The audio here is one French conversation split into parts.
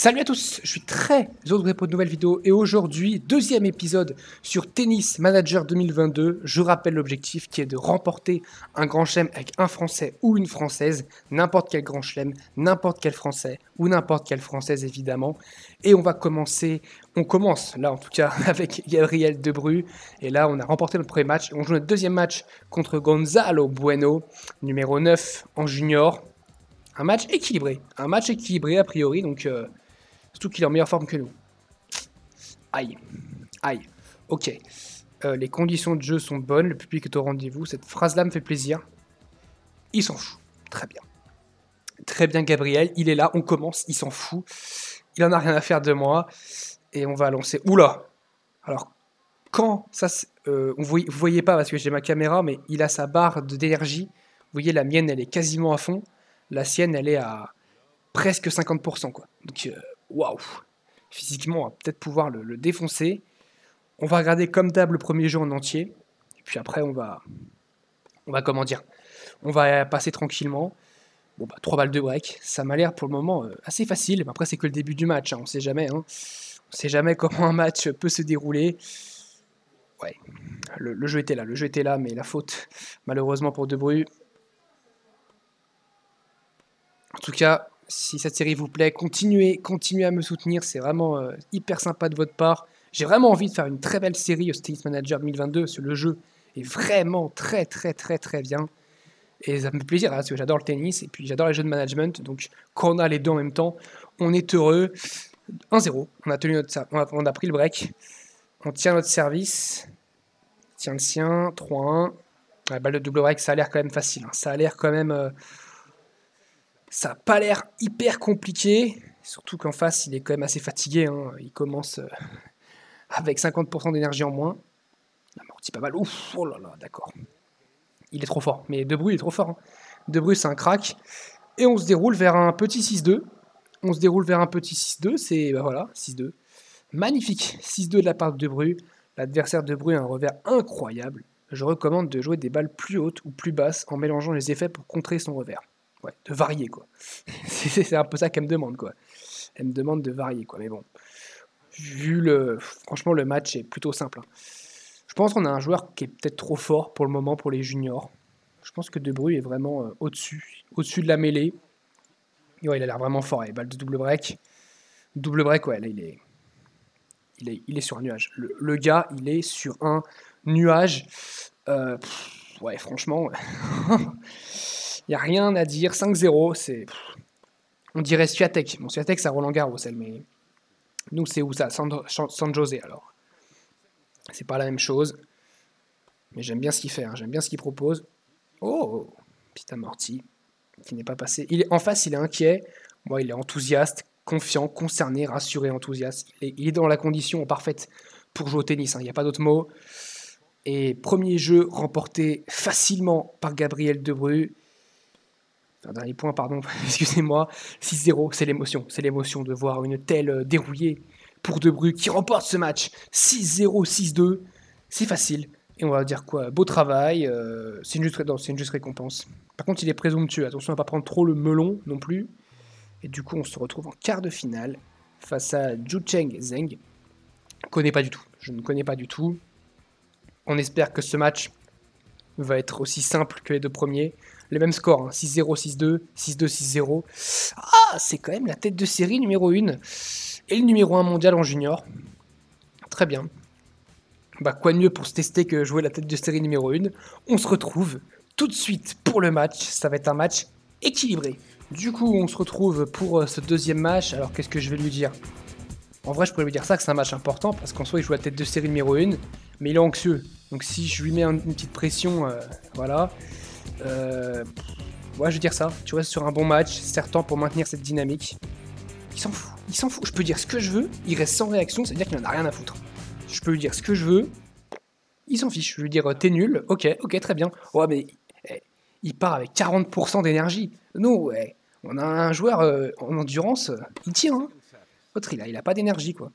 Salut à tous, je suis très heureux pour une nouvelle vidéo et aujourd'hui, deuxième épisode sur Tennis Manager 2022. Je rappelle l'objectif qui est de remporter un grand chelem avec un Français ou une Française, n'importe quel grand chelem, n'importe quel Français ou n'importe quelle Française évidemment. Et on commence là en tout cas avec Gabriel Debru et là on a remporté notre premier match. On joue notre deuxième match contre Gonzalo Bueno, numéro 9 en junior. Un match équilibré a priori donc... Surtout qu'il est en meilleure forme que nous. Aïe. Aïe. Ok. Les conditions de jeu sont bonnes. Le public est au rendez-vous. Cette phrase-là me fait plaisir. Il s'en fout. Très bien. Très bien, Gabriel. Il est là. On commence. Il s'en fout. Il en a rien à faire de moi. Et on va lancer. Oula. Alors, quand ça... vous voyez pas parce que j'ai ma caméra, mais il a sa barre d'énergie. Vous voyez, la mienne, elle est quasiment à fond. La sienne, elle est à presque 50%, quoi. Donc... waouh! Physiquement, on va peut-être pouvoir le défoncer. On va regarder comme d'hab le premier jeu en entier. Et puis après, on va comment dire? On va passer tranquillement. Bon, bah, 3 balles de break. Ça m'a l'air pour le moment assez facile. Mais après, c'est que le début du match. Hein, on sait jamais. Hein. On sait jamais comment un match peut se dérouler. Ouais, le jeu était là. Le jeu était là, mais la faute, malheureusement pour Debru. En tout cas, si cette série vous plaît, continuez à me soutenir, c'est vraiment hyper sympa de votre part. J'ai vraiment envie de faire une très belle série au Tennis Manager 2022, parce que le jeu est vraiment très bien. Et ça me fait plaisir, hein, parce que j'adore le tennis, et puis j'adore les jeux de management, donc quand on a les deux en même temps, on est heureux. 1-0, on a pris le break, on tient notre service, tient le sien, 3-1. Ouais, balle de double break, ça a l'air quand même facile, hein. Ça a l'air quand même... ça n'a pas l'air hyper compliqué, surtout qu'en face, il est quand même assez fatigué. Hein. Il commence avec 50% d'énergie en moins. L'amorti pas mal. Ouf, oh là là, d'accord. Il est trop fort. Mais Debru, il est trop fort. Hein. Debru, c'est un crack. Et on se déroule vers un petit 6-2. C'est, bah voilà, 6-2. Magnifique. 6-2 de la part de Debru. L'adversaire de Debru a un revers incroyable. Je recommande de jouer des balles plus hautes ou plus basses en mélangeant les effets pour contrer son revers. Ouais, de varier, quoi. C'est un peu ça qu'elle me demande, quoi. Elle me demande de varier, quoi. Mais bon, franchement, le match est plutôt simple. Hein. Je pense qu'on a un joueur qui est peut-être trop fort pour le moment pour les juniors. Je pense que Debru est vraiment au-dessus de la mêlée. Et ouais, il a l'air vraiment fort. Et balle de double break. Double break, ouais, là, il est sur un nuage. Le gars, il est sur un nuage. Ouais, franchement... Il n'y a rien à dire, 5-0, c'est... On dirait Swiatek. Bon, Swiatek, ça Roland Garros, mais... Nous, c'est où ça? San José, alors. C'est pas la même chose. Mais j'aime bien ce qu'il fait, hein. J'aime bien ce qu'il propose. Oh, petit amorti, qui n'est pas passé. En face, il est inquiet. Bon, il est enthousiaste, confiant, concerné, rassuré, enthousiaste. Il est dans la condition parfaite pour jouer au tennis, hein. Il n'y a pas d'autre mot. Et premier jeu remporté facilement par Gabriel Debru. Un dernier point, pardon, excusez-moi. 6-0, c'est l'émotion de voir une telle dérouillée pour Debru qui remporte ce match. 6-0, 6-2, c'est facile. Et on va dire quoi? Beau travail, c'est une juste récompense. Par contre, il est présomptueux, attention à ne pas prendre trop le melon non plus. Et du coup, on se retrouve en quart de finale face à Zhucheng Zheng. Je ne connais pas du tout. On espère que ce match va être aussi simple que les deux premiers. Les mêmes scores, hein. 6-0, 6-2, 6-2, 6-0. Ah, c'est quand même la tête de série numéro 1 et le numéro 1 mondial en junior. Très bien. Bah, quoi de mieux pour se tester que jouer la tête de série numéro 1. On se retrouve tout de suite pour le match. Ça va être un match équilibré. Du coup, on se retrouve pour ce deuxième match. Alors, qu'est-ce que je vais lui dire? En vrai, je pourrais lui dire ça, que c'est un match important, parce qu'en soi, il joue la tête de série numéro 1, mais il est anxieux. Donc si je lui mets une petite pression, voilà... ouais, je vais dire ça. Tu vois, sur un bon match, certain pour maintenir cette dynamique. Il s'en fout. Je peux dire ce que je veux, il reste sans réaction, ça veut dire qu'il n'en a rien à foutre. Je peux lui dire ce que je veux, il s'en fiche. Je vais lui dire t'es nul, ok, très bien. Ouais, mais il part avec 40% d'énergie. Nous, ouais, on a un joueur en endurance, il tient. Hein. L'autre, il a pas d'énergie, quoi.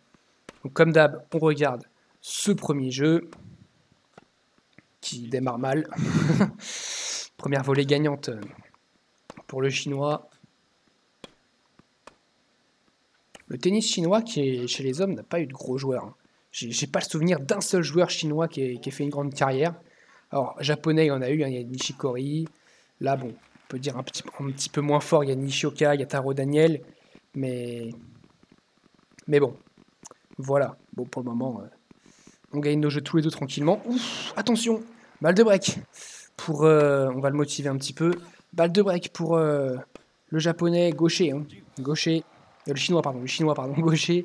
Donc, comme d'hab, on regarde ce premier jeu qui démarre mal. Première volée gagnante pour le Chinois. Le tennis chinois qui est chez les hommes n'a pas eu de gros joueurs. Hein. J'ai pas le souvenir d'un seul joueur chinois qui ait fait une grande carrière. Alors, japonais, il y en a eu, hein, il y a Nishikori. Là, bon, on peut dire un petit peu moins fort, il y a Nishioka, il y a Taro Daniel. Mais bon, voilà. Bon, pour le moment, on gagne nos jeux tous les deux tranquillement. Ouf, attention, balle de break. On va le motiver un petit peu. Balle de break pour le japonais gaucher. Hein. Gaucher. Le chinois, pardon, gaucher.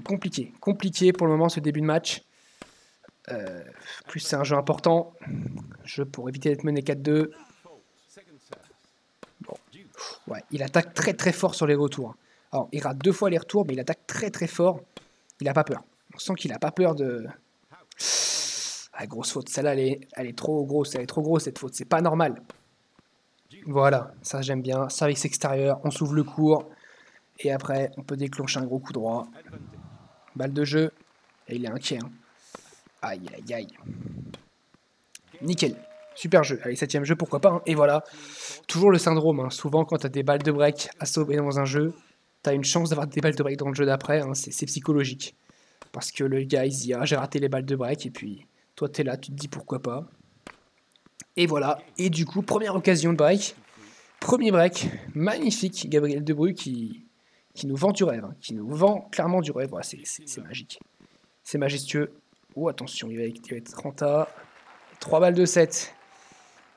Compliqué pour le moment ce début de match. Plus c'est un jeu important. Jeu pour éviter d'être mené 4-2. Bon. Ouais, il attaque très fort sur les retours. Alors, il rate 2 fois les retours, mais il attaque très fort. Il a pas peur. On sent qu'il a pas peur de... Ah, grosse faute. Celle-là, elle est trop grosse. Elle est trop grosse, cette faute. C'est pas normal. Voilà, ça j'aime bien. Service extérieur, on s'ouvre le court. Et après, on peut déclencher un gros coup droit. Balle de jeu. Et il est inquiet. Hein. Aïe. Nickel. Super jeu. Allez, 7ème jeu, pourquoi pas. Hein. Et voilà. Toujours le syndrome. Hein. Souvent, quand tu as des balles de break à sauver dans un jeu, tu as une chance d'avoir des balles de break dans le jeu d'après. Hein. C'est psychologique. Parce que le gars, il se dit, ah, j'ai raté les balles de break. Et puis, toi, tu es là, tu te dis pourquoi pas. Et voilà. Et du coup, première occasion de break. Premier break. Magnifique. Gabriel Debrue qui nous vend du rêve. Hein. Qui nous vend clairement du rêve. Voilà, c'est magique. C'est majestueux. Oh, attention, il va être renta. 3 balles de 7.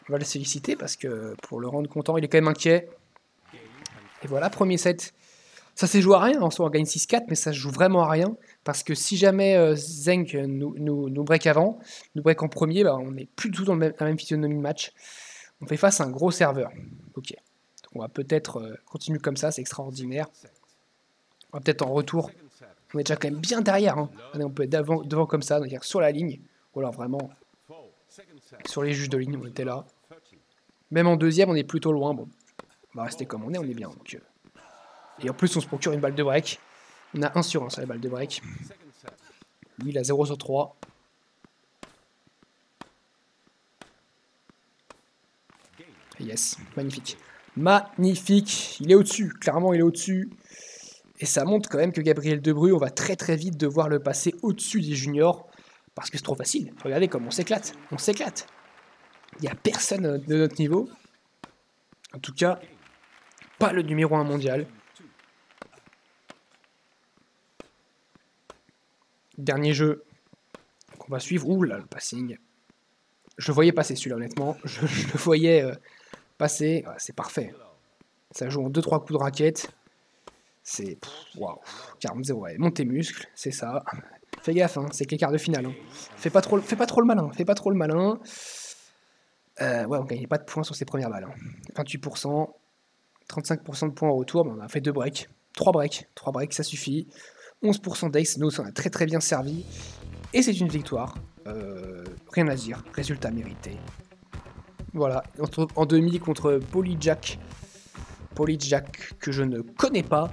On va le féliciter parce que pour le rendre content, il est quand même inquiet. Et voilà, premier set. Ça s'est joué à rien, en soi on gagne 6-4, mais ça se joue vraiment à rien. Parce que si jamais Zeng nous break avant, nous break en premier, bah, on n'est plus du tout dans la même physionomie de match. On fait face à un gros serveur. Ok. Donc on va peut-être continuer comme ça, c'est extraordinaire. On va peut-être en retour. On est déjà quand même bien derrière. Hein. Allez, on peut être devant comme ça, c'est-à-dire sur la ligne. Ou alors vraiment sur les juges de ligne, on était là. Même en deuxième, on est plutôt loin. Bon, on va rester comme on est bien. Donc, et en plus, on se procure une balle de break. On a 1 sur 1 sur les balles de break. Lui, il a 0 sur 3. Yes, magnifique. Magnifique. Il est au-dessus. Clairement, il est au-dessus. Et ça montre quand même que Gabriel Debrue, on va très vite devoir le passer au-dessus des juniors. Parce que c'est trop facile. Regardez comme on s'éclate. On s'éclate. Il n'y a personne de notre niveau. En tout cas, pas le numéro 1 mondial. Dernier jeu qu'on va suivre. Ouh là, le passing. Je le voyais passer celui-là, honnêtement. Je le voyais passer. Ah, c'est parfait. Ça joue en 2-3 coups de raquette. C'est... Waouh. 40-0. Ouais. Monte tes muscles, c'est ça. Fais gaffe, hein, c'est que les quarts de finale. Hein. Fais pas trop le malin. Ouais, on gagnait pas de points sur ces premières balles. Hein. 28%, 35% de points au retour, mais on a fait 2 breaks. 3 breaks, ça suffit. 11% d'ace, nous on a très bien servi. Et c'est une victoire. Rien à dire, résultat mérité. Voilà, on se retrouve en demi contre Polyjack. Polyjack que je ne connais pas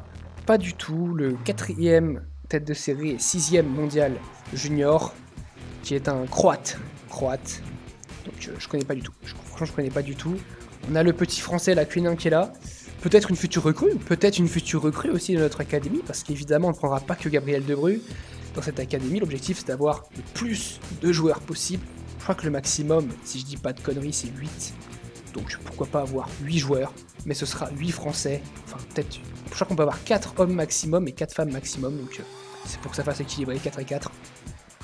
du tout. Le 4e tête de série et 6e mondial junior, qui est un croate. Donc je connais pas du tout. Franchement, je connais pas du tout. On a le petit français, la Quenin, qui est là. Peut-être une future recrue aussi de notre académie, parce qu'évidemment, on ne prendra pas que Gabriel Debrue. Dans cette académie, l'objectif, c'est d'avoir le plus de joueurs possible. Je crois que le maximum, si je dis pas de conneries, c'est 8. Donc pourquoi pas avoir 8 joueurs, mais ce sera 8 français. Enfin, peut-être... Je crois qu'on peut avoir 4 hommes maximum et 4 femmes maximum, donc c'est pour que ça fasse équilibrer 4 et 4.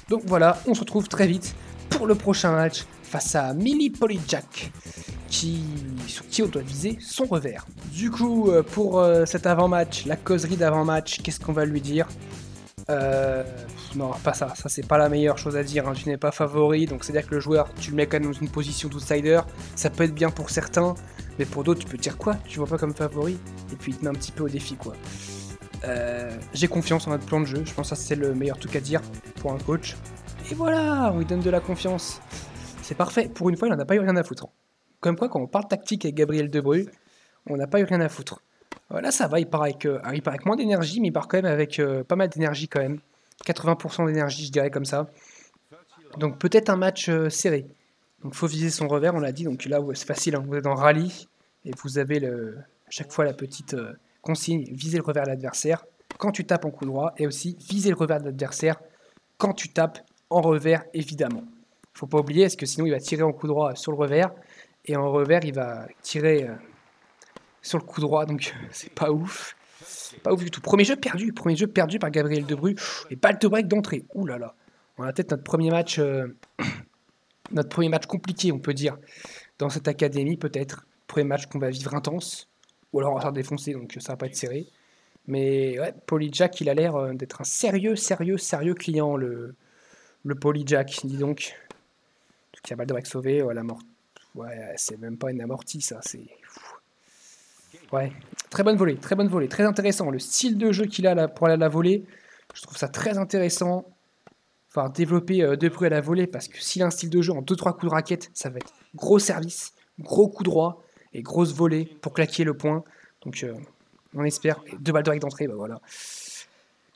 Donc voilà, on se retrouve très vite pour le prochain match face à Mili Polyjack, sur qui on doit viser son revers. Du coup, pour cet avant-match, la causerie d'avant-match, qu'est-ce qu'on va lui dire? Non, pas ça. Ça, c'est pas la meilleure chose à dire. Hein. Tu n'es pas favori, donc c'est-à-dire que le joueur, tu le mets quand même dans une position d'outsider. Ça peut être bien pour certains, mais pour d'autres, tu peux dire quoi? Tu vois pas comme favori? Et puis, il te met un petit peu au défi, quoi. J'ai confiance en notre plan de jeu. Je pense que ça, c'est le meilleur truc à dire pour un coach. Et voilà, on lui donne de la confiance. C'est parfait. Pour une fois, il n'en a pas eu rien à foutre. Comme quoi, quand on parle tactique avec Gabriel Debrue, on n'a pas eu rien à foutre. Là, ça va, il part avec moins d'énergie, mais il part quand même avec pas mal d'énergie quand même. 80% d'énergie, je dirais comme ça. Donc peut-être un match serré. Donc faut viser son revers, on l'a dit. Donc là, c'est facile, hein. Vous êtes en rallye et vous avez à chaque fois la petite consigne, viser le revers de l'adversaire. quand tu tapes en coup droit et aussi viser le revers de l'adversaire quand tu tapes en revers, évidemment. Faut pas oublier, parce que sinon il va tirer en coup droit sur le revers et en revers il va tirer sur le coup droit, donc c'est pas ouf. Pas ouf du tout. Premier jeu perdu par Gabriel Debrue et balle de break d'entrée. Ouh là là. On a peut-être notre premier match compliqué, on peut dire, dans cette académie, peut-être. Premier match qu'on va vivre intense, ou alors on va se faire défoncer, donc ça va pas être serré. Mais ouais, Polyjack, il a l'air d'être un sérieux client, le Polyjack, dis donc. Tout qui a balle de break sauvée, la mort. Ouais, c'est même pas une amortie, ça, c'est... Ouais, très bonne volée, très intéressant. Le style de jeu qu'il a là, pour aller à la volée, je trouve ça très intéressant. Enfin, développer De Bruyne à la volée, parce que s'il a un style de jeu en 2-3 coups de raquette, ça va être gros service, gros coup droit et grosse volée pour claquer le point. Donc, on espère. Et 2 balles de règle d'entrée, bah voilà.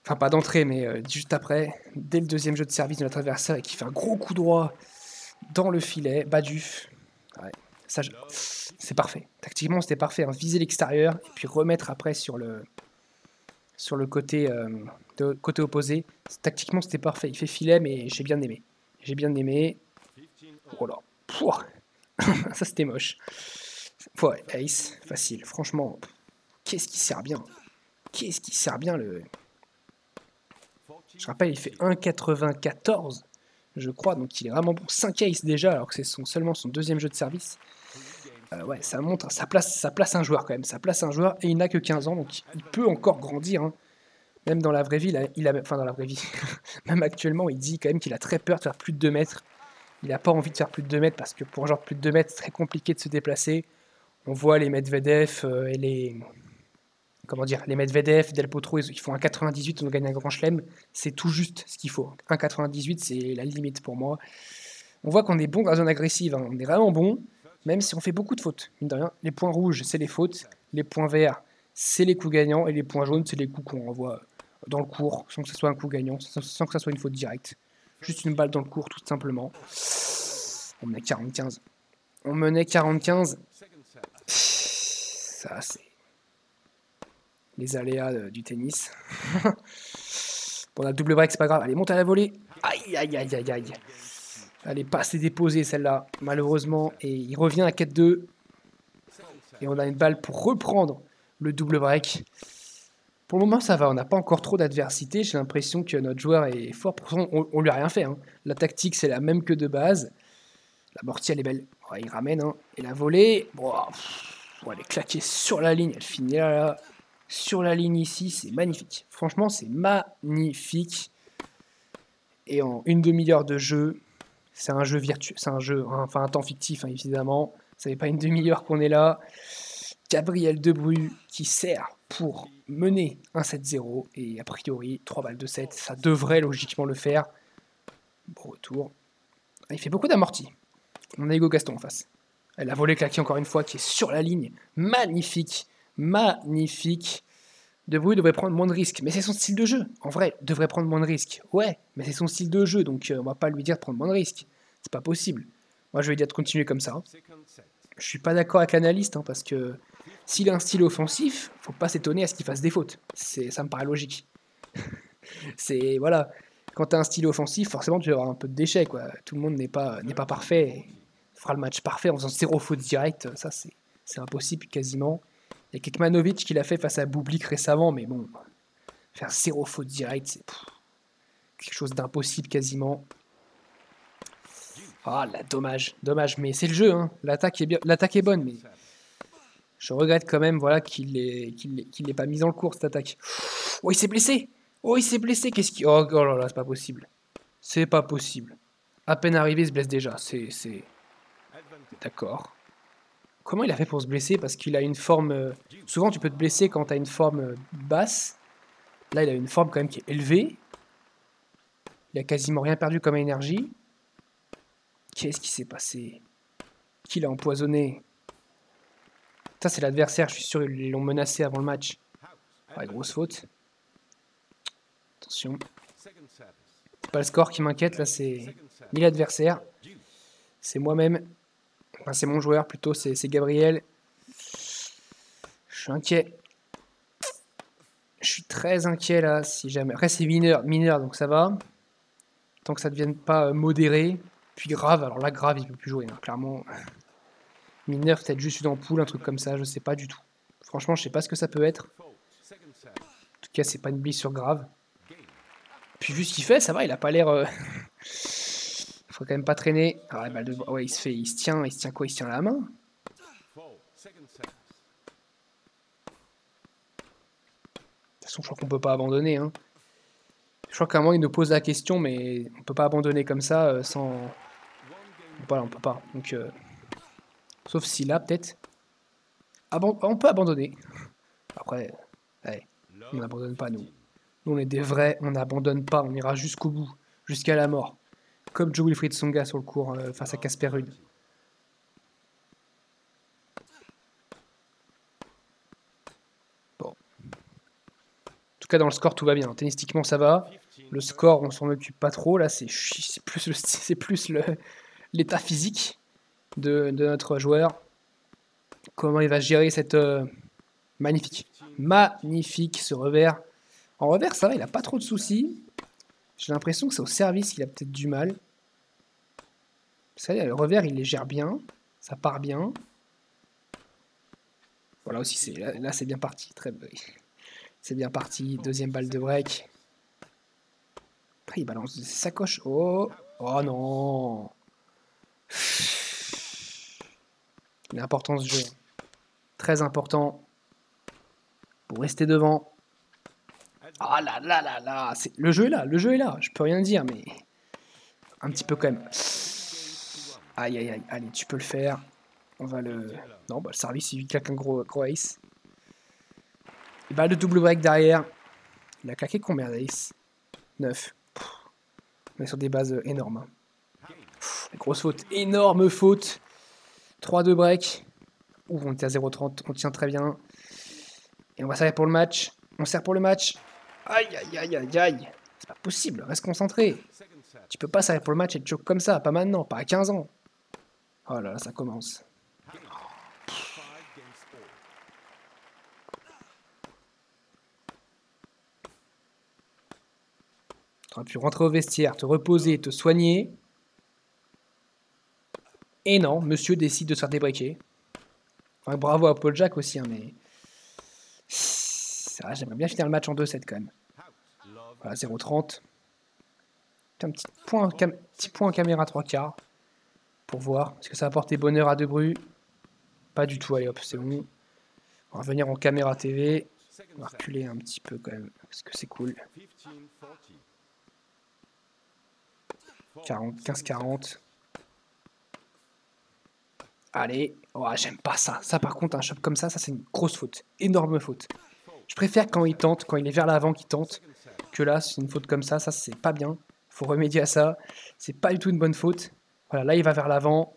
Enfin, pas d'entrée, mais juste après, dès le deuxième jeu de service de notre adversaire, et qui fait un gros coup droit dans le filet, Baduf. Ouais, ça, c'est parfait. Tactiquement, c'était parfait. Hein. Viser l'extérieur et puis remettre après sur le côté, côté opposé. Tactiquement, c'était parfait. Il fait filet, mais j'ai bien aimé. J'ai bien aimé. Oh là. Pouah. Ça, c'était moche. Ouais, ace, facile. Franchement, qu'est-ce qui sert bien? Qu'est-ce qui sert bien le... Je rappelle, il fait 1,94, je crois, donc il est vraiment bon. 5 ace déjà, alors que c'est seulement son deuxième jeu de service. Ouais, ça montre, ça place un joueur quand même. Ça place un joueur et il n'a que 15 ans, donc il peut encore grandir. Hein. Même dans la vraie vie, enfin dans la vraie vie, même actuellement, il dit quand même qu'il a très peur de faire plus de 2 mètres. Il n'a pas envie de faire plus de 2 mètres parce que pour un genre de plus de 2 mètres, c'est très compliqué de se déplacer. On voit les Medvedev et les... Comment dire, les Medvedev, Del Potro, ils font un 98, on gagne un grand chelem. C'est tout juste ce qu'il faut. Un 98, c'est la limite pour moi. On voit qu'on est bon dans la zone agressive. Hein. On est vraiment bon, même si on fait beaucoup de fautes. Mine de rien, les points rouges, c'est les fautes. Les points verts, c'est les coups gagnants. Et les points jaunes, c'est les coups qu'on renvoie dans le court, sans que ce soit un coup gagnant, sans que ce soit une faute directe. Juste une balle dans le court, tout simplement. On menait 40-15. On menait 40-15. Ça, c'est les aléas du tennis. Bon, la double break, c'est pas grave. Allez, monte à la volée. Aïe, aïe, aïe, aïe, aïe. Elle est pas assez déposée, celle-là, malheureusement. Et il revient à 4-2. Et on a une balle pour reprendre le double break. Pour le moment, ça va. On n'a pas encore trop d'adversité. J'ai l'impression que notre joueur est fort. Pourtant, on lui a rien fait. Hein. La tactique, c'est la même que de base. La mortie, elle est belle. Ouais, il ramène. Hein. Et la volée, bon, elle est claquée sur la ligne. Elle finit là, sur la ligne ici. C'est magnifique. Franchement, c'est magnifique. Et en une demi-heure de jeu, c'est un jeu virtuel. C'est un jeu, enfin un temps fictif, hein, évidemment. Ça fait pas une demi-heure qu'on est là. Gabriel Debrue qui sert pour mener un 7-0. Et a priori, 3 balles de 7. Ça devrait logiquement le faire. Bon retour. Il fait beaucoup d'amortis. On a Hugo Gaston en face. Elle a volé claqué encore une fois, qui est sur la ligne. Magnifique. Magnifique. Debrue devrait prendre moins de risques. Mais c'est son style de jeu. En vrai, devrait prendre moins de risques. Ouais, mais c'est son style de jeu. Donc on va pas lui dire de prendre moins de risques. C'est pas possible. Moi, je vais lui dire de continuer comme ça. Je suis pas d'accord avec l'analyste, hein, parce que s'il a un style offensif, faut pas s'étonner à ce qu'il fasse des fautes. Ça me paraît logique. C'est voilà, quand tu as un style offensif, forcément tu vas avoir un peu de déchets, quoi. Tout le monde n'est pas parfait. Il fera le match parfait en faisant 0 fautes directes, ça c'est impossible quasiment. Il y a Kekmanovic qui l'a fait face à Bublik récemment, mais bon, faire 0 fautes directes, c'est quelque chose d'impossible quasiment. Ah là, dommage, mais c'est le jeu, hein. L'attaque est bonne, mais je regrette quand même, voilà, qu'il l'ait pas mis dans le cours cette attaque. Oh, il s'est blessé. Qu'est-ce qui... Oh là là, c'est pas possible. C'est pas possible. À peine arrivé, il se blesse déjà. C'est... D'accord. Comment il a fait pour se blesser? Parce qu'il a une forme... Souvent, tu peux te blesser quand tu as une forme basse. Là, il a une forme quand même qui est élevée. Il a quasiment rien perdu comme énergie. Qu'est-ce qui s'est passé? Qui l'a empoisonné? Ça, c'est l'adversaire. Je suis sûr ils l'ont menacé avant le match. Ouais, grosse faute. Attention. C'est pas le score qui m'inquiète, là, c'est ni l'adversaire. C'est moi-même. Enfin, c'est mon joueur plutôt, c'est Gabriel. Je suis inquiet. Je suis très inquiet là, si jamais. Après, c'est mineur, donc ça va. Tant que ça ne devienne pas modéré. Puis grave, alors là, grave, il peut plus jouer, hein, clairement. Mineur, peut-être juste une ampoule, un truc comme ça, je sais pas du tout. Franchement, je sais pas ce que ça peut être. En tout cas, c'est pas une blessure grave. Puis vu ce qu'il fait, ça va, il a pas l'air... Faut quand même pas traîner. Ah, balle de... Ouais, il se tient quoi? Il se tient la main? De toute façon, je crois qu'on peut pas abandonner, hein. Je crois qu'à un moment, il nous pose la question, mais on peut pas abandonner comme ça sans... Voilà, on peut pas. Donc, sauf si là, peut-être... On peut abandonner. Après, ouais, on n'abandonne pas, nous. Nous, on est des vrais, on n'abandonne pas, on ira jusqu'au bout, jusqu'à la mort. Comme Joe Wilfried Tsonga sur le court face à Casper Ruud. Bon. En tout cas, dans le score, tout va bien. Tennistiquement, ça va. Le score, on s'en occupe pas trop. Là, c'est plus l'état physique de notre joueur. Comment il va gérer cette... magnifique. Magnifique, ce revers. En revers, ça va, il a pas trop de soucis. J'ai l'impression que c'est au service qu'il a peut-être du mal. Ça, le revers, il les gère bien. Ça part bien. Voilà aussi, là c'est bien parti. C'est bien parti. Deuxième balle de break. Après, il balance ses sacoches. Oh, oh non. Il est important ce jeu. Très important. Pour rester devant. Ah là là là là. Le jeu est là. Je peux rien dire, mais... Un petit peu quand même. Aïe aïe aïe. Allez, tu peux le faire. On va le... Non, bah le service, il claque un gros ace. Et bah le double break derrière. Il a claqué combien d'ace? 9. On est sur des bases énormes. Hein. Grosse faute. Énorme faute. 3-2 break. Ouh, on était à 0,30. On tient très bien. Et on va servir pour le match. On sert pour le match. Aïe aïe aïe aïe aïe. C'est pas possible. Reste concentré. Tu peux pas servir pour le match et te choquer comme ça. Pas maintenant. Pas à 15 ans. Oh là là, ça commence. Tu aurais pu rentrer au vestiaire, te reposer, te soigner. Et non, monsieur décide de se faire débreaker. Enfin, bravo à Paul Jack aussi, hein, mais... J'aimerais bien finir le match en 2-7 quand même. Voilà, 0,30. Un petit point en caméra 3/4. Pour voir. Est-ce que ça va apporter bonheur à De Bruyne? Pas du tout, allez hop, c'est bon. On va venir en caméra TV. On va reculer un petit peu quand même, parce que c'est cool. 15-40. Allez. Oh, j'aime pas ça. Ça, par contre, un shot comme ça, c'est une grosse faute. Énorme faute. Je préfère quand il tente, quand il est vers l'avant qu'il tente, que là, c'est une faute comme ça. Ça, c'est pas bien. Faut remédier à ça. C'est pas du tout une bonne faute. Voilà, là, il va vers l'avant.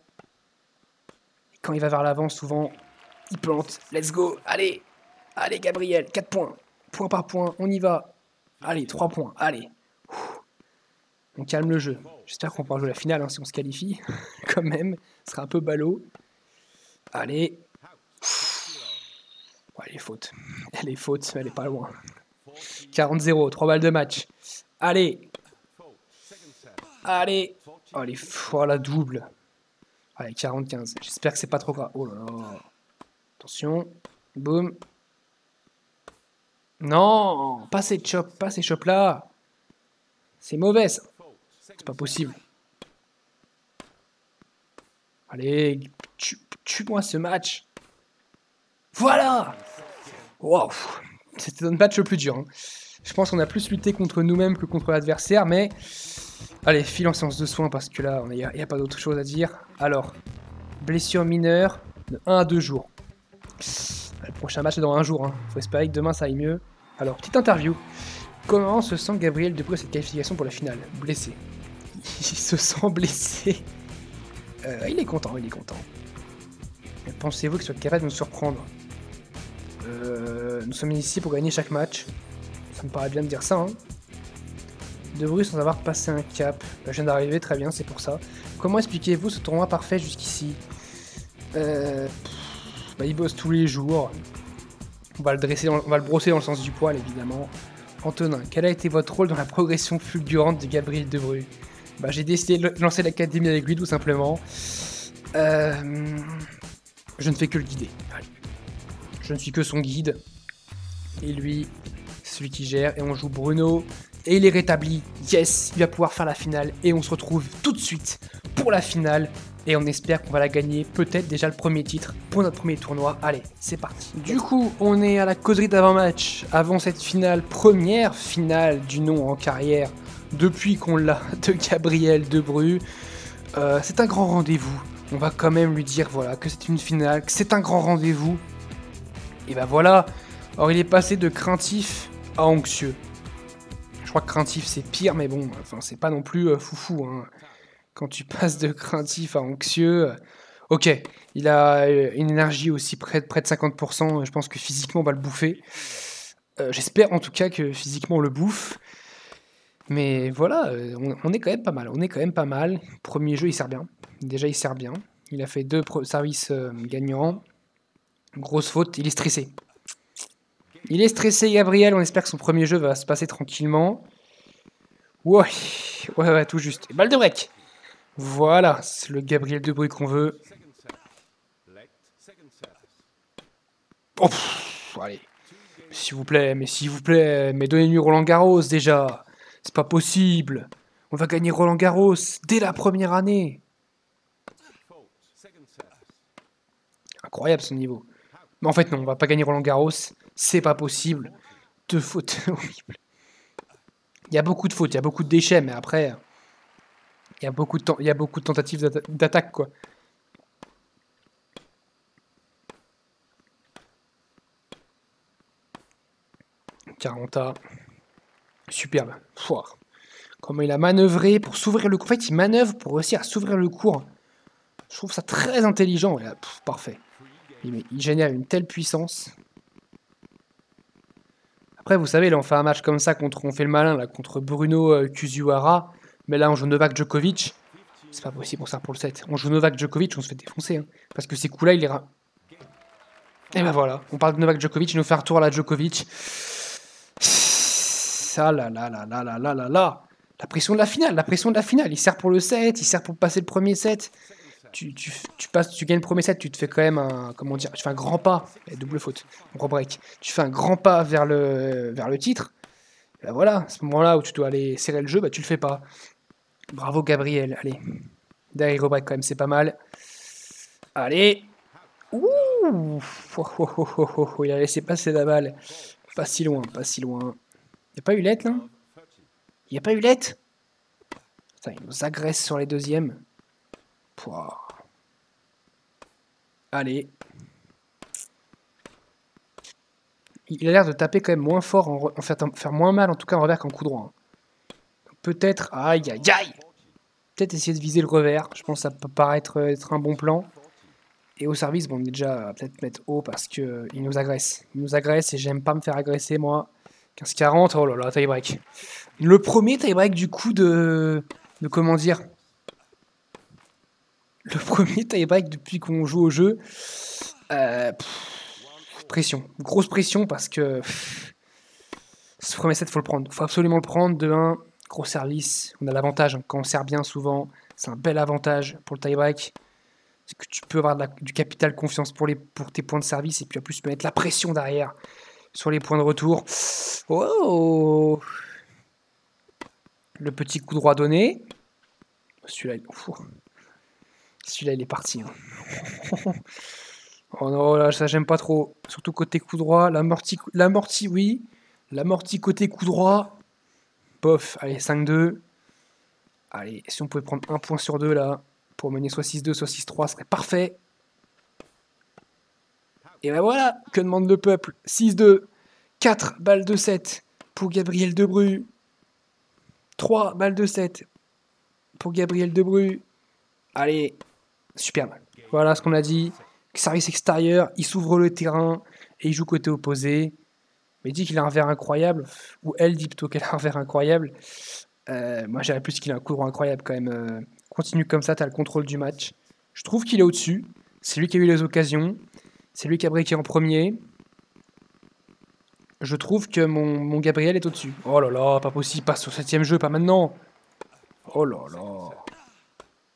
Et quand il va vers l'avant, souvent, il plante. Let's go. Allez. Allez, Gabriel. 4 points. Point par point. On y va. Allez, 3 points. Allez. On calme le jeu. J'espère qu'on pourra jouer la finale hein, si on se qualifie. Quand même. Ce sera un peu ballot. Allez. Ouais, elle est faute. Elle est faute, mais elle est pas loin. 40-0. 3 balles de match. Allez. Allez. Oh, la double. Allez, 40-15. J'espère que c'est pas trop grave. Oh là là. Attention. Boum. Non. Pas ces chops là. C'est mauvais ça. C'est pas possible. Allez. Tue-moi ce match. Voilà. Waouh. C'était le match le plus dur. Hein. Je pense qu'on a plus lutté contre nous-mêmes que contre l'adversaire, mais... Allez, file en séance de soins parce que là, il n'y a pas d'autre chose à dire. Alors, blessure mineure de 1 à 2 jours. Le prochain match est dans 1 jour. Hein. Faut espérer que demain ça aille mieux. Alors, petite interview. Comment se sent Gabriel De Bruyne à cette qualification pour la finale? Blessé. Il se sent blessé. Il est content, il est content. Pensez-vous qu'il soit capable de nous surprendre? Nous sommes ici pour gagner chaque match. Ça me paraît bien de dire ça. Hein. De Bruyne sans avoir passé un cap. Je viens d'arriver, très bien, c'est pour ça. Comment expliquez-vous ce tournoi parfait jusqu'ici? Il bosse tous les jours. On va le brosser dans le sens du poil, évidemment. Antonin, quel a été votre rôle dans la progression fulgurante de Gabriel Debrue? Bah, j'ai décidé de lancer l'académie avec lui, tout simplement. Je ne fais que le guider. Allez. Je ne suis que son guide. Et lui, c'est celui qui gère. Et on joue Bruno. Et il est rétabli. Yes, il va pouvoir faire la finale. Et on se retrouve tout de suite pour la finale. Et on espère qu'on va la gagner. Peut-être déjà le premier titre pour notre premier tournoi. Allez, c'est parti. Du coup, on est à la causerie d'avant-match. Avant cette finale, première finale du nom en carrière. Depuis qu'on l'a, de Gabriel Debrue. C'est un grand rendez-vous. On va quand même lui dire voilà, que c'est une finale, que c'est un grand rendez-vous. Et ben voilà. Alors il est passé de craintif à anxieux. Je crois que craintif c'est pire, mais bon, enfin c'est pas non plus foufou. Hein. Quand tu passes de craintif à anxieux, ok, il a une énergie aussi près de 50%. Je pense que physiquement on va le bouffer. J'espère en tout cas que physiquement on le bouffe. Mais voilà, on est quand même pas mal. On est quand même pas mal. Premier jeu, il sert bien. Déjà, il sert bien. Il a fait 2 services gagnants. Grosse faute, il est stressé. Il est stressé, Gabriel. On espère que son premier jeu va se passer tranquillement. Ouais, tout juste. Et balle de break. Voilà, c'est le Gabriel Debrue qu'on veut. Oh, allez. S'il vous plaît, mais donnez-lui Roland Garros déjà. C'est pas possible. On va gagner Roland Garros dès la première année. Incroyable son niveau. Mais en fait non, on va pas gagner Roland Garros. C'est pas possible. 2 fautes horribles. Il y a beaucoup de fautes, il y a beaucoup de déchets, mais après, il y a beaucoup de tentatives d'attaque, quoi. Caranta. Superbe. Pouah. Comment il a manœuvré pour s'ouvrir le cours. En fait, il manœuvre pour réussir à s'ouvrir le cours. Je trouve ça très intelligent. Là, parfait. Il génère une telle puissance. Après, vous savez, là, on fait un match comme ça on fait le malin là, contre Bruno Kuzuhara. Mais là, on joue Novak Djokovic. C'est pas possible pour ça pour le 7. On joue Novak Djokovic, on se fait défoncer. Hein, parce que ces coups-là, il est... Et ben voilà, on parle de Novak Djokovic, il nous fait un retour à la Djokovic. Ça, là. La pression de la finale. Il sert pour le 7, il sert pour passer le premier set. Tu gagnes le premier set, tu te fais quand même un, comment dire, tu fais un grand pas, double faute, break. Tu fais un grand pas vers le titre. Et ben voilà, à ce moment-là où tu dois aller serrer le jeu, bah tu le fais pas. Bravo Gabriel, allez. Derrière break quand même, c'est pas mal. Allez. Ouh, il a laissé passer la balle. Pas si loin. Y'a pas eu let là? Y'a pas eu let? Putain, il nous agresse sur les deuxièmes. Pouah. Allez. Il a l'air de taper quand même moins fort, en fait, faire moins mal en tout cas en revers qu'en coup droit. Peut-être, aïe. Peut-être essayer de viser le revers. Je pense que ça peut paraître être un bon plan. Et au service, bon, on est déjà peut-être mettre haut parce que il nous agresse. Il nous agresse et j'aime pas me faire agresser moi. 15-40, oh là là, tie break. Le premier tie break du coup de comment dire. Le premier tie break depuis qu'on joue au jeu. Pression, grosse pression parce que ce premier set faut le prendre, faut absolument le prendre. De 1, gros service, on a l'avantage hein. Quand on sert bien souvent, c'est un bel avantage pour le tie break. C'est que tu peux avoir du capital confiance pour tes points de service et puis en plus tu peux mettre la pression derrière sur les points de retour. Oh, le petit coup droit donné. Celui-là, il est parti. Hein. Oh non, là, ça j'aime pas trop. Surtout côté coup droit. L'amorti, oui. L'amorti côté coup droit. Bof, allez, 5-2. Allez, si on pouvait prendre 1 point sur 2 là, pour mener soit 6-2, soit 6-3, ce serait parfait. Et ben voilà, que demande le peuple. 6-2, 4 balles de 7 pour Gabriel Debrue. 3 balles de 7 pour Gabriel Debrue. Allez, superbe. Voilà ce qu'on a dit. Service extérieur, il s'ouvre le terrain et il joue côté opposé. Mais il dit qu'il a un revers incroyable, ou elle dit plutôt qu'elle a un revers incroyable. Moi, j'irais plus qu'il a un coup droit incroyable quand même. Continue comme ça, tu as le contrôle du match. Je trouve qu'il est au-dessus. C'est lui qui a eu les occasions. C'est lui qui a breaké en premier. Je trouve que mon Gabriel est au-dessus. Oh là là, pas possible, pas sur 7ème jeu, pas maintenant. Oh là là.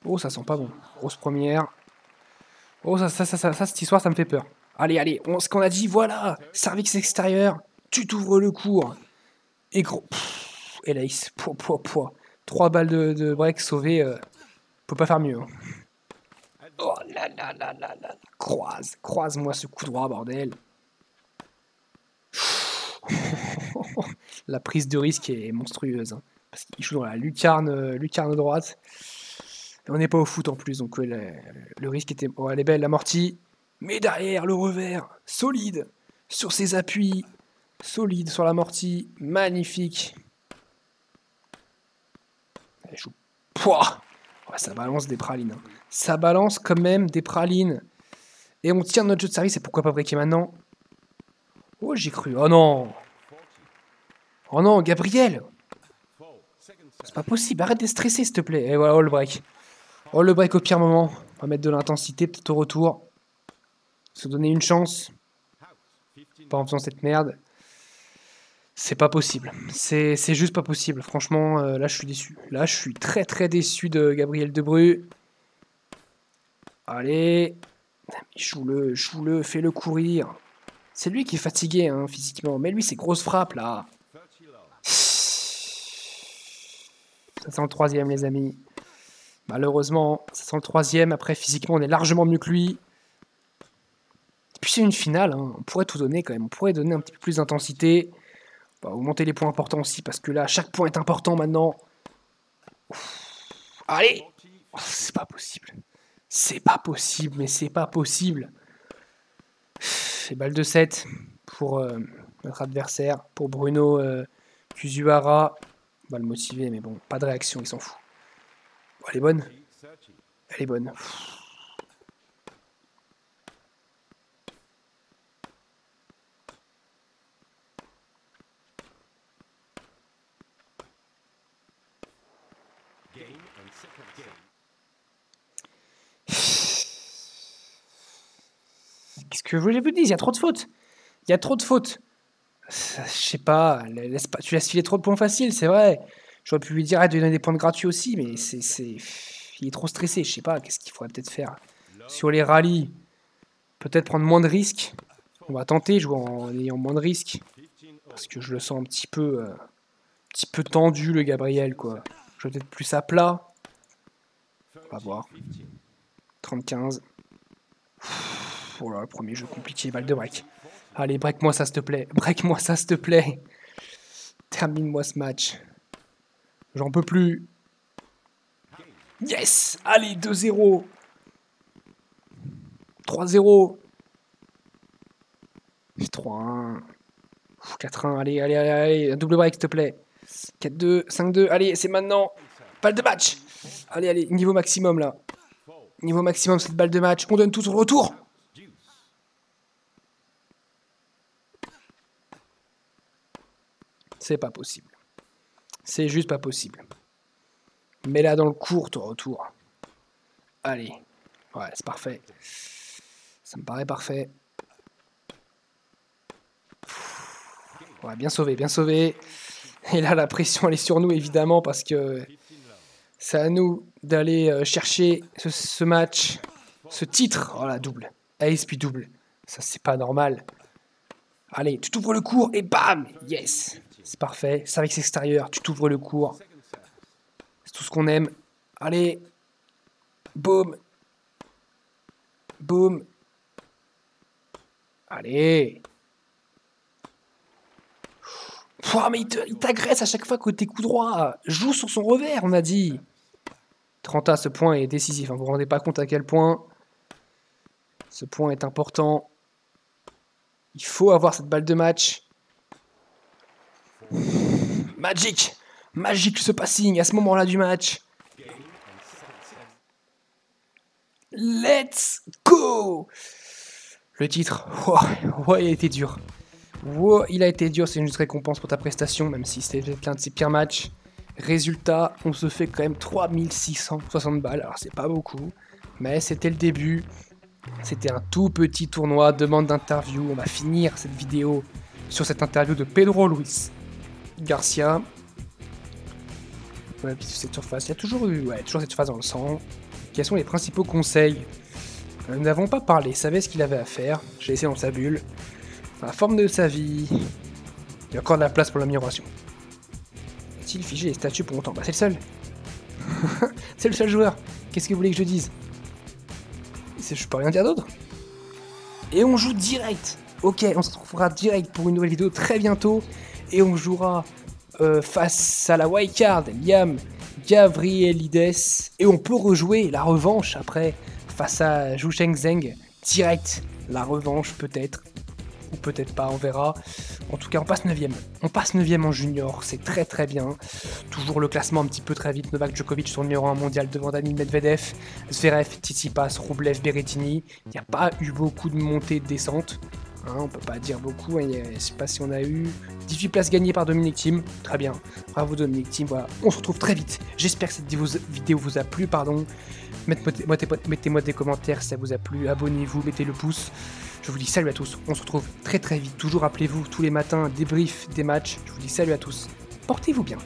Oh, ça sent pas bon. Grosse première. Oh, cette histoire, ça me fait peur. Allez, allez, ce qu'on a dit, voilà. Service extérieur, tu t'ouvres le cours. Et gros. Et là, poids. 3 balles de break sauvées. Peut pas faire mieux. Hein. Oh là là là là là. Croise-moi ce coup droit, bordel. La prise de risque est monstrueuse. Hein, parce qu'il joue dans la lucarne droite. Et on n'est pas au foot en plus, donc le risque était... Oh, elle est belle, l'amorti. Mais derrière, le revers, solide. Sur ses appuis, solide sur l'amorti. Magnifique. Elle joue. Pouah, ouais, ça balance des pralines. Hein. Ça balance quand même des pralines. Et on tire notre jeu de service, et pourquoi pas breaker maintenant? Oh, j'ai cru. Oh non. Oh non, Gabriel. C'est pas possible, arrête de stresser s'il te plaît. Et voilà, oh le break. Oh le break au pire moment. On va mettre de l'intensité, peut-être au retour. Se donner une chance. Pas en faisant cette merde. C'est pas possible. C'est juste pas possible. Franchement, là je suis déçu. Là je suis très très déçu de Gabriel Debrue. Allez. Joue-le, fais-le courir. C'est lui qui est fatigué hein, physiquement. Mais lui, c'est grosse frappe là. Ça sent le 3ème, les amis. Malheureusement, ça sent le 3ème. Après, physiquement, on est largement mieux que lui. Et puis, c'est une finale. Hein. On pourrait tout donner quand même. On pourrait donner un petit peu plus d'intensité. On va augmenter les points importants aussi. Parce que là, chaque point est important maintenant. Ouf. Allez oh, c'est pas possible. C'est pas possible, mais c'est pas possible. C'est balle de 7 pour notre adversaire. Pour Bruno Kuzuhara. On va le motiver, mais bon, pas de réaction, il s'en fout. Bon, elle est bonne. Elle est bonne. Qu'est-ce que je voulais vous dire? Il y a trop de fautes. Il y a trop de fautes. Je sais pas, tu laisses filer trop de points faciles, c'est vrai. J'aurais pu lui dire arrête de donner des points gratuits aussi, mais il est trop stressé. Je sais pas, qu'est-ce qu'il faudrait peut-être faire sur les rallyes. Peut-être prendre moins de risques. On va tenter jouer en ayant moins de risques. Parce que je le sens un petit peu tendu, le Gabriel, quoi. Je vais peut-être plus à plat. On va voir. 35. Oh là, le premier jeu compliqué, balle de break. Allez, break-moi ça, s'il te plaît. Break-moi ça, s'il te plaît. Termine-moi ce match. J'en peux plus. Yes! Allez, 2-0. 3-0. 3-1. 4-1. Allez. Un double break, s'il te plaît. 4-2. 5-2. Allez, c'est maintenant. Balle de match. Allez. Niveau maximum, là. Niveau maximum, cette balle de match. On donne tout au retour. C'est pas possible. C'est juste pas possible. Mais là, dans le court au retour. Allez. Ouais, c'est parfait. Ça me paraît parfait. Ouais, bien sauvé, bien sauvé. Et là, la pression, elle est sur nous, évidemment, parce que c'est à nous d'aller chercher ce match, ce titre. Oh, la double. Ace puis double. Ça, c'est pas normal. Allez, tu t'ouvres le cours et bam! Yes! C'est parfait. Service extérieur, tu t'ouvres le cours. C'est tout ce qu'on aime. Allez. Boum. Boum. Allez. Pouah, mais il t'agresse à chaque fois côté coup droit. Joue sur son revers, on a dit. 30 à ce point est décisif. Hein. Vous vous rendez pas compte à quel point ce point est important. Il faut avoir cette balle de match. Magique. Magique ce passing à ce moment-là du match. Let's go. Le titre. Oh, il a été dur. Oh, il a été dur, c'est une juste récompense pour ta prestation, même si c'était l'un de ses pires matchs. Résultat, on se fait quand même 3660 balles. Alors c'est pas beaucoup, mais c'était le début. C'était un tout petit tournoi, demande d'interview. On va finir cette vidéo sur cette interview de Pedro Luis Garcia. Ouais, puis cette surface, il y a toujours eu toujours cette surface dans le sang. Quels sont les principaux conseils? Nous n'avons pas parlé, il savait ce qu'il avait à faire. J'ai laissé dans sa bulle. La forme de sa vie. Il y a encore de la place pour l'amélioration. A-t-il figé les statuts pour longtemps? Bah c'est le seul. C'est le seul joueur. Qu'est-ce que vous voulez que je dise? Je peux rien dire d'autre. Et on joue direct. Ok, on se retrouvera direct pour une nouvelle vidéo très bientôt. Et on jouera face à la wildcard, Liam Gavrilides. Et on peut rejouer la revanche après face à Zhu Shengzheng. Direct, la revanche peut-être. Ou peut-être pas, on verra. En tout cas, on passe 9ème. On passe 9ème en junior, c'est très très bien. Toujours le classement un petit peu très vite. Novak Djokovic sur le numéro 1 mondial devant Daniil Medvedev, Zverev, Tsitsipas, Rublev, Berrettini. Il n'y a pas eu beaucoup de montées et de descentes. Hein, on peut pas dire beaucoup. Je ne sais pas si on a eu 18 places gagnées par Dominic Thiem. Très bien. Bravo Dominic Thiem. Voilà. On se retrouve très vite. J'espère que cette vidéo vous a plu. Mettez-moi des commentaires si ça vous a plu. Abonnez-vous, mettez le pouce. Je vous dis salut à tous, on se retrouve très très vite. Toujours rappelez-vous, tous les matins, débrief des matchs. Je vous dis salut à tous, portez-vous bien.